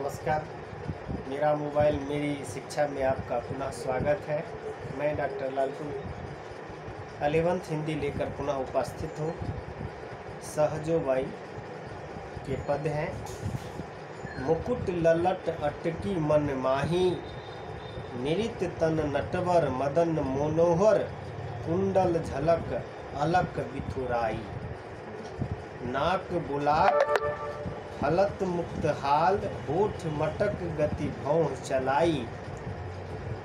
नमस्कार। मेरा मोबाइल मेरी शिक्षा में आपका पुनः स्वागत है। मैं डॉक्टर लालटू 11th हिंदी लेकर पुनः उपस्थित हूँ। सहजो बाई के पद हैं। मुकुट ललट अटकी मन माही, निरित तन नटवर मदन मनोहर, कुंडल झलक अलक बिथुराई। नाक बुलाक हलत मुक्त हाल, होठ मटक गति भौं चलाई।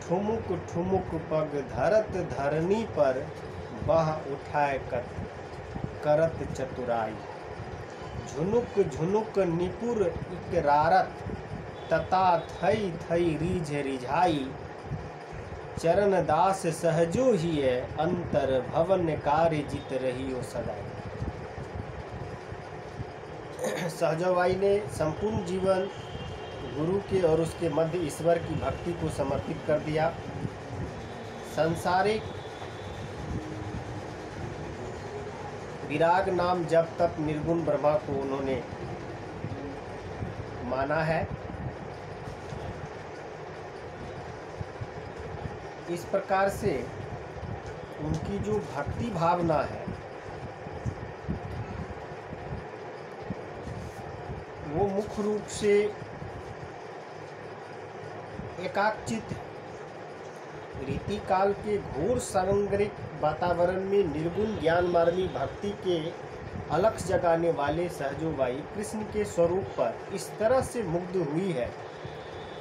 ठुमुक ठुमुक पग धरत धरनी पर, बह उठाए करत चतुराई। झुनुक झुनुक निपुर इकरारत, तता थई थई रीझ रिझाई। चरण दास सहजो हिय, अंतर भवन कार्य जित रहियो सदाई। सहजोबाई ने संपूर्ण जीवन गुरु के और उसके मध्य ईश्वर की भक्ति को समर्पित कर दिया। सांसारिक विराग नाम जब तक निर्गुण ब्रह्मा को उन्होंने माना है। इस प्रकार से उनकी जो भक्ति भावना है वो मुख्य रूप से एकाग्रचित्त रीति काल के घोर सांगरिक वातावरण में निर्गुण ज्ञान मार्मी भक्ति के अलख जगाने वाले सहजोबाई कृष्ण के स्वरूप पर इस तरह से मुग्ध हुई है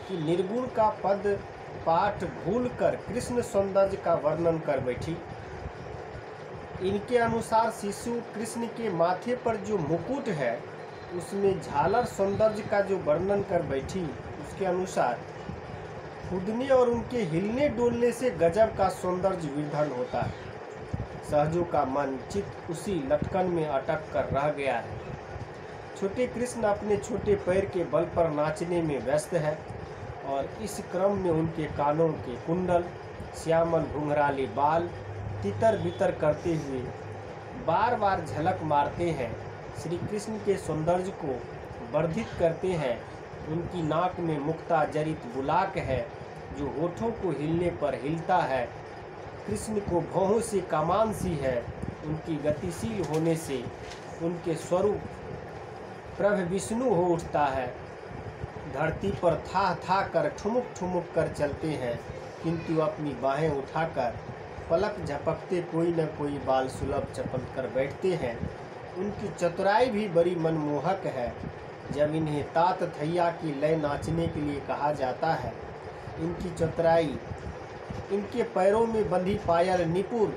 कि निर्गुण का पद पाठ भूलकर कृष्ण सौंदर्य का वर्णन कर बैठी। इनके अनुसार शिशु कृष्ण के माथे पर जो मुकुट है उसमें झालर सौंदर्य का जो वर्णन कर बैठी, उसके अनुसार कूदने और उनके हिलने डोलने से गजब का सौंदर्य विधन होता है। सहजों का मन चित्त उसी लटकन में अटक कर रह गया है। छोटे कृष्ण अपने छोटे पैर के बल पर नाचने में व्यस्त है और इस क्रम में उनके कानों के कुंडल, श्यामल घुंघराले बाल तितर बितर करते हुए बार बार झलक मारते हैं, श्री कृष्ण के सौंदर्य को वर्धित करते हैं। उनकी नाक में मुक्ता जरित बुलाक है जो होठों को हिलने पर हिलता है। कृष्ण को भौहों से कमान सी है, उनकी गतिशील होने से उनके स्वरूप प्रभ विष्णु हो उठता है। धरती पर था था कर ठुमुक ठुमुक कर चलते हैं, किंतु अपनी बाहें उठाकर पलक झपकते कोई न कोई बाल सुलभ चपल कर बैठते हैं। उनकी चतुराई भी बड़ी मनमोहक है। जब इन्हें तात थैया की लय नाचने के लिए कहा जाता है, इनकी चतुराई, इनके पैरों में बंधी पायल निपुर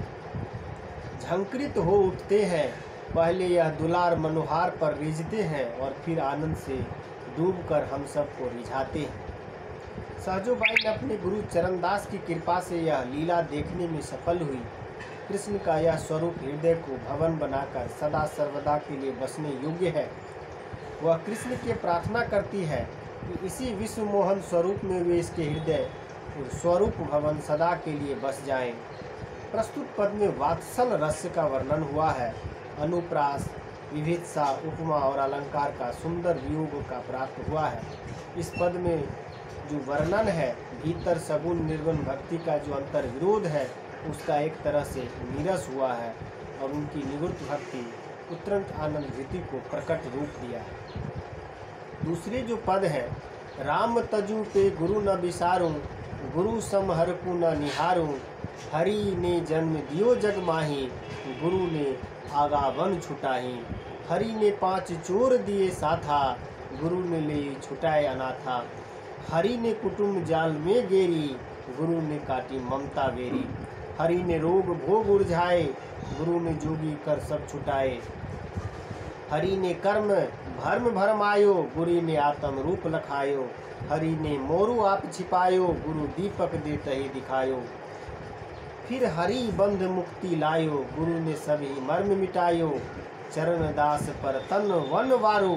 झंकृत हो उठते हैं। पहले यह दुलार मनोहार पर रिझते हैं और फिर आनंद से डूबकर हम सबको रिझाते हैं। सहजोबाई ने अपने गुरु चरणदास की कृपा से यह लीला देखने में सफल हुई। कृष्ण का यह स्वरूप हृदय को भवन बनाकर सदा सर्वदा के लिए बसने योग्य है। वह कृष्ण की प्रार्थना करती है कि इसी विश्व मोहन स्वरूप में वे इसके हृदय और स्वरूप भवन सदा के लिए बस जाएं। प्रस्तुत पद में वात्सल रस का वर्णन हुआ है। अनुप्रास, विविधता, उपमा और अलंकार का सुंदर वियोग का प्राप्त हुआ है। इस पद में जो वर्णन है, भीतर सगुण निर्गुण भक्ति का जो अंतर विरोध है उसका एक तरह से निरस हुआ है और उनकी निवृत्त भक्ति उत्तरंत आनंद भीति को प्रकट रूप दिया है। दूसरे जो पद है, राम तजु पे गुरु न विसारूं, गुरु सम हर को न निहारूं। हरि ने जन्म दियो जग माही, गुरु ने आगावन छुटाही। हरि ने 5 चोर दिए साथा, गुरु ने ले छुटाए अनाथा। हरि ने कुटुंब जाल में गेरी, गुरु ने काटी ममता वेरी। हरि ने रोग भोग उर्झाए, गुरु ने जोगी कर सब छुटाए। हरि ने कर्म भर्म भरमायो, गुरु ने आत्म रूप लखायो। हरि ने मोरु आप छिपायो, गुरु दीपक दे तही दिखायो। फिर हरि बंध मुक्ति लायो, गुरु ने सभी मर्म मिटायो। चरण दास पर तन वन वारो,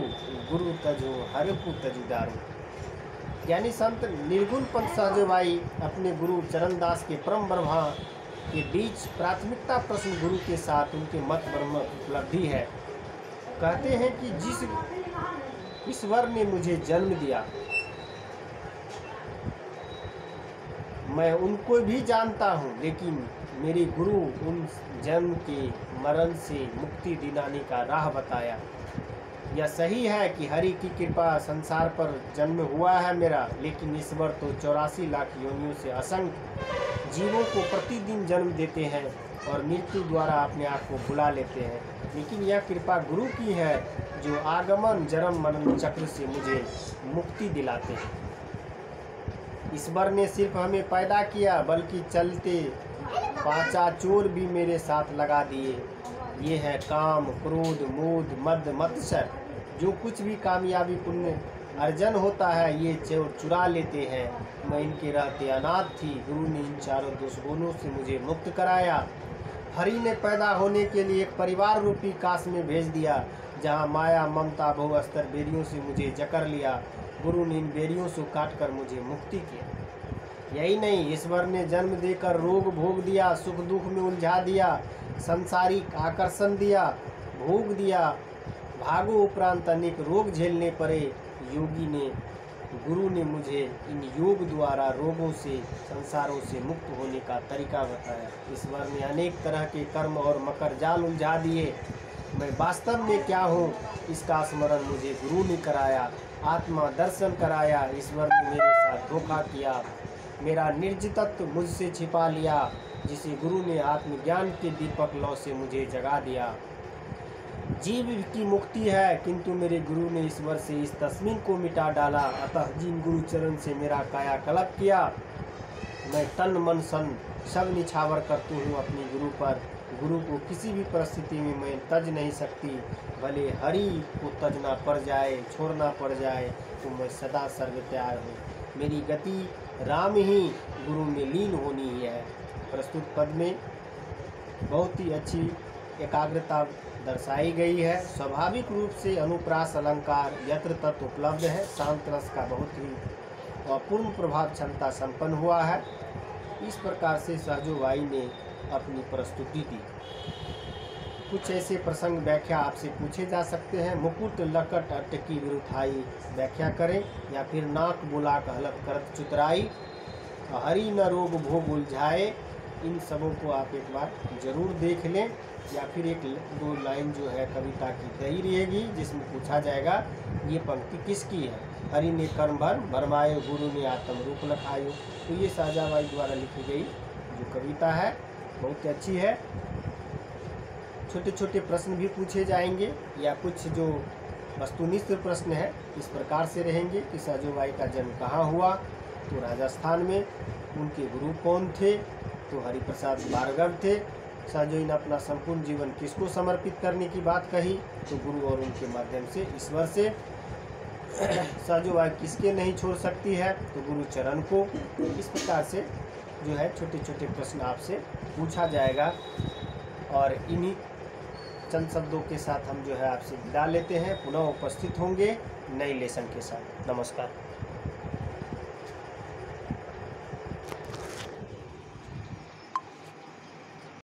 गुरु तजो हर को तजुदारो। यानी संत निर्गुण पंथ सहजोबाई अपने गुरु चरणदास के परम ब्रह्मा के बीच प्राथमिकता प्रश्न गुरु के साथ उनके मत ब्रह्म उपलब्धि है। कहते हैं कि जिस ईश्वर ने मुझे जन्म दिया मैं उनको भी जानता हूँ, लेकिन मेरे गुरु उन जन्म के मरण से मुक्ति दिलाने का राह बताया। यह सही है कि हरि की कृपा संसार पर जन्म हुआ है मेरा, लेकिन ईश्वर तो 84 लाख योनियों से असंख्य जीवों को प्रतिदिन जन्म देते हैं और मृत्यु द्वारा अपने आप को बुला लेते हैं। लेकिन यह कृपा गुरु की है, जो आगमन जन्म मरण चक्र से मुझे मुक्ति दिलाते हैं। ईश्वर ने सिर्फ हमें पैदा किया, बल्कि चलते पांचा चोर भी मेरे साथ लगा दिए। ये है काम, क्रोध, मोद, मद, मत्सर। जो कुछ भी कामयाबी पुण्य अर्जन होता है, ये चोर चुरा लेते हैं। मैं इनके रहते अनाथ थी। गुरु ने इन चारों दुष्गुणों से मुझे मुक्त कराया। हरि ने पैदा होने के लिए एक परिवार रूपी काश में भेज दिया, जहाँ माया ममता बहुअस्तर बेरियों से मुझे जकड़ लिया। गुरु ने इन बेरियों से काट कर मुझे मुक्ति किया। यही नहीं, ईश्वर ने जन्म देकर रोग भोग दिया, सुख दुख में उलझा दिया, संसारिक आकर्षण दिया, भोग दिया। भागो उपरांत अनेक रोग झेलने पड़े। योगी ने गुरु ने मुझे इन योग द्वारा रोगों से संसारों से मुक्त होने का तरीका बताया। ईश्वर ने अनेक तरह के कर्म और मकर जाल उलझा दिए। मैं वास्तव में क्या हूँ, इसका स्मरण मुझे गुरु ने कराया। आत्मा दर्शन कराया। ईश्वर ने मेरे साथ धोखा किया, मेरा निर्जितत्व मुझसे छिपा लिया, जिसे गुरु ने आत्मज्ञान के दीपक लौ से मुझे जगा दिया। जीव की मुक्ति है, किंतु मेरे गुरु ने ईश्वर से इस तस्मीन को मिटा डाला। अतः जिन गुरु चरण से मेरा कायाकल्प किया, मैं तन मन सन सब निछावर करती हूँ अपनी गुरु पर। गुरु को किसी भी परिस्थिति में मैं तज नहीं सकती। भले हरि को तजना पड़ जाए, छोड़ना पड़ जाए, तो मैं सदा सर्व तैयार हूँ। मेरी गति राम ही गुरु में लीन होनी ही है। प्रस्तुत पद में बहुत ही अच्छी एकाग्रता दर्शाई गई है। स्वाभाविक रूप से अनुप्रास अलंकार यत्र तत्र उपलब्ध है। शांत रस का बहुत ही अपूर्ण प्रभाव क्षमता संपन्न हुआ है। इस प्रकार से सहजो भाई ने अपनी प्रस्तुति दी। कुछ ऐसे प्रसंग व्याख्या आपसे पूछे जा सकते हैं। मुकुट लकट अटकी विरुथाई व्याख्या करें, या फिर नाक बुलाक हलत करत चुतराई, हरि न रोग भोग उलझाए। इन सबों को आप एक बार जरूर देख लें, या फिर एक दो लाइन जो है कविता की दही रहेगी, जिसमें पूछा जाएगा ये पंक्ति किसकी है। हरि ने कर्म भर भरमायो, गुरु ने आत्म रूप लखायो। तो ये साजाबाई द्वारा लिखी गई जो कविता है बहुत अच्छी है। छोटे छोटे प्रश्न भी पूछे जाएंगे, या कुछ जो वस्तुनिष्ठ प्रश्न है इस प्रकार से रहेंगे कि साजोबाई का जन्म कहाँ हुआ, तो राजस्थान में। उनके गुरु कौन थे, तो हरिप्रसाद भार्गव थे। साजोई ने अपना संपूर्ण जीवन किसको समर्पित करने की बात कही, तो गुरु और उनके माध्यम से ईश्वर से। साजोबाई किसके नहीं छोड़ सकती है, तो गुरु चरण को। इस प्रकार से जो है छोटे छोटे प्रश्न आपसे पूछा जाएगा। और इन्हीं चंद शब्दों के साथ हम जो है आपसे विदा लेते हैं। पुनः उपस्थित होंगे नए लेसन के साथ। नमस्कार।